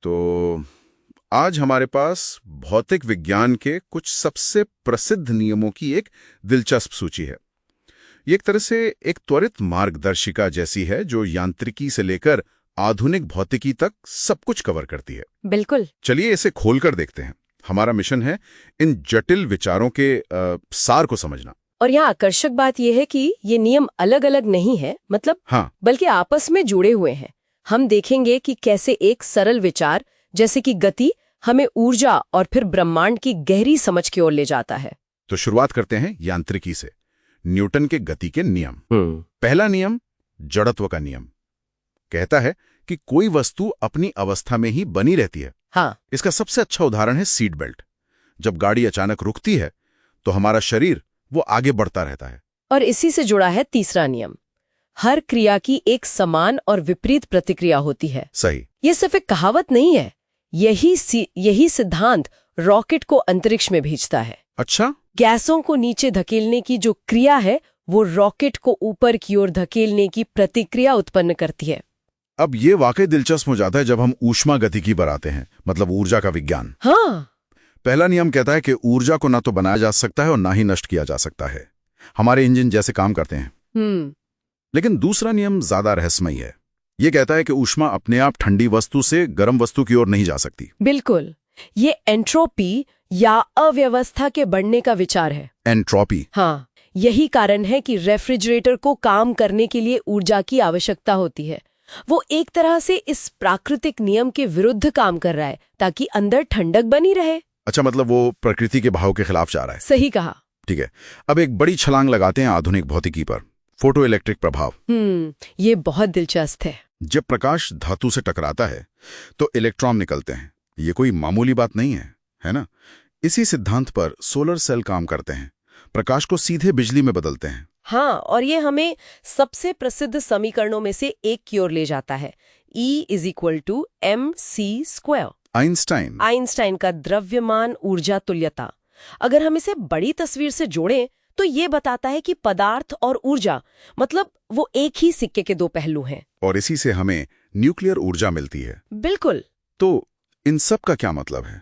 तो आज हमारे पास भौतिक विज्ञान के कुछ सबसे प्रसिद्ध नियमों की एक दिलचस्प सूची है। ये एक तरह से एक त्वरित मार्गदर्शिका जैसी है जो यांत्रिकी से लेकर आधुनिक भौतिकी तक सब कुछ कवर करती है। बिल्कुल। चलिए इसे खोलकर देखते हैं। हमारा मिशन है इन जटिल विचारों के सार को समझना। और यहाँ आकर्षक बात यह है कि ये नियम अलग अलग नहीं है, मतलब हाँ, बल्कि आपस में जुड़े हुए हैं। हम देखेंगे कि कैसे एक सरल विचार जैसे कि गति हमें ऊर्जा और फिर ब्रह्मांड की गहरी समझ की ओर ले जाता है। तो शुरुआत करते हैं यांत्रिकी से। न्यूटन के गति के नियम। पहला नियम, जड़त्व का नियम, कहता है कि कोई वस्तु अपनी अवस्था में ही बनी रहती है। हाँ। इसका सबसे अच्छा उदाहरण है सीट बेल्ट। जब गाड़ी अचानक रुकती है तो हमारा शरीर वो आगे बढ़ता रहता है। और इसी से जुड़ा है तीसरा नियम, हर क्रिया की एक समान और विपरीत प्रतिक्रिया होती है। सही। ये सिर्फ एक कहावत नहीं है, यही सिद्धांत रॉकेट को अंतरिक्ष में भेजता है। अच्छा। गैसों को नीचे धकेलने की जो क्रिया है वो रॉकेट को ऊपर की ओर धकेलने की प्रतिक्रिया उत्पन्न करती है। अब ये वाकई दिलचस्प हो जाता है जब हम ऊष्मा गतिकी पर आते हैं, मतलब ऊर्जा का विज्ञान। हाँ। पहला नियम कहता है कि ऊर्जा को ना तो बनाया जा सकता है और ना ही नष्ट किया जा सकता है। हमारे इंजन जैसे काम करते हैं। लेकिन दूसरा नियम ज्यादा रहस्यमयी है। ये कहता है कि ऊष्मा अपने आप ठंडी वस्तु से गर्म वस्तु की ओर नहीं जा सकती। बिल्कुल। ये एंट्रोपी या अव्यवस्था के बढ़ने का विचार है। एंट्रोपी। हाँ, यही कारण है कि रेफ्रिजरेटर को काम करने के लिए ऊर्जा की आवश्यकता होती है। वो एक तरह से इस प्राकृतिक नियम के विरुद्ध काम कर रहा है ताकि अंदर ठंडक बनी रहे। अच्छा, मतलब वो प्रकृति के भाव के खिलाफ जा रहा है। सही कहा। ठीक है, अब एक बड़ी छलांग लगाते हैं आधुनिक भौतिकी पर। फोटो इलेक्ट्रिक प्रभाव। ये बहुत दिलचस्प है। जब प्रकाश धातु से टकराता है तो इलेक्ट्रॉन निकलते हैं। ये कोई मामूली बात नहीं है ना? इसी सिद्धांत पर सोलर सेल काम करते हैं, प्रकाश को सीधे बिजली में बदलते हैं। हाँ, और ये हमें सबसे प्रसिद्ध समीकरणों में से एक की ओर ले जाता है, E = mc²। आइंस्टाइन का द्रव्यमान ऊर्जा तुल्यता। अगर हम इसे बड़ी तस्वीर से जोड़ें तो ये बताता है कि पदार्थ और ऊर्जा मतलब वो एक ही सिक्के के दो पहलू हैं। और इसी से हमें न्यूक्लियर ऊर्जा मिलती है। बिल्कुल। तो इन सब का क्या मतलब है?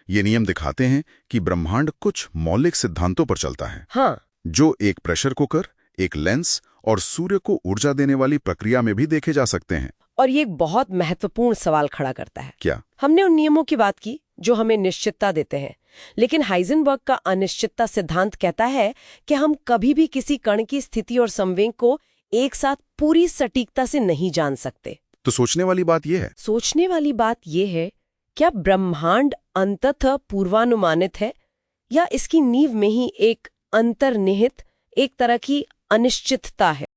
ये नियम दिखाते हैं कि ब्रह्मांड कुछ मौलिक सिद्धांतों पर चलता है। हाँ। जो एक प्रेशर कुकर, एक लेंस और सूर्य को ऊर्जा देने वाली प्रक्रिया में भी देखे जा सकते हैं। और ये एक बहुत महत्वपूर्ण सवाल खड़ा करता है। क्या? हमने उन नियमों की बात की जो हमें निश्चितता देते हैं, लेकिन हाइजेनबर्ग का अनिश्चितता सिद्धांत कहता है कि हम कभी भी किसी कण की स्थिति और संवेग को एक साथ पूरी सटीकता से नहीं जान सकते। तो सोचने वाली बात यह है, क्या ब्रह्मांड अंततः पूर्वानुमानित है या इसकी नींव में ही एक अंतर्निहित एक तरह की अनिश्चितता है?